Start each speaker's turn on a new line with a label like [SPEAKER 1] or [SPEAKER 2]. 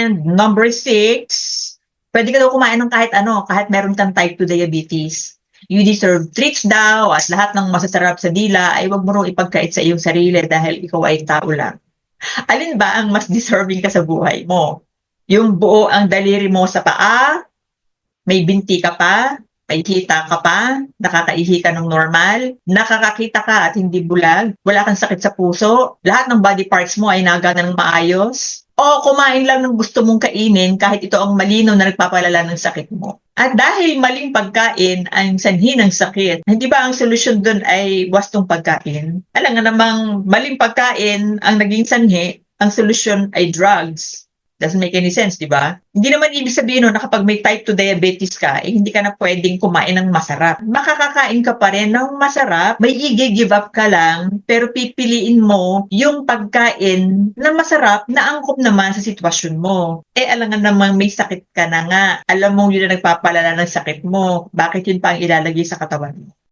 [SPEAKER 1] And number 6, pwede ka daw kumain ng kahit ano, kahit meron kang type 2 diabetes. You deserve treats daw at lahat ng masasarap sa dila ay wag mo rong ipagkait sa iyong sarili dahil ikaw ay tao lang. Alin ba ang mas deserving ka sa buhay mo? Yung buo ang daliri mo sa paa, may binti ka pa, may kita ka pa, nakakaihi ka ng normal, nakakakita ka at hindi bulag, wala kang sakit sa puso, lahat ng body parts mo ay nagana ng maayos, o kumain lang ng gusto mong kainin kahit ito ang malinaw na nagpapalala ng sakit mo. At dahil maling pagkain ang sanhi ng sakit, hindi ba ang solusyon doon ay wastong pagkain? Alam nga namang maling pagkain ang naging sanhi, ang solusyon ay drugs. Doesn't make any sense, di ba? Hindi naman ibig sabihin no, na kapag may type 2 diabetes ka, hindi ka na pwedeng kumain ng masarap. Makakakain ka pa rin ng masarap, may i-give up ka lang, pero pipiliin mo yung pagkain na masarap na angkop naman sa sitwasyon mo. Alam nga namang may sakit ka na nga. Alam mo yun na nagpapalala ng sakit mo. Bakit yun pa ang ilalagay sa katawan mo?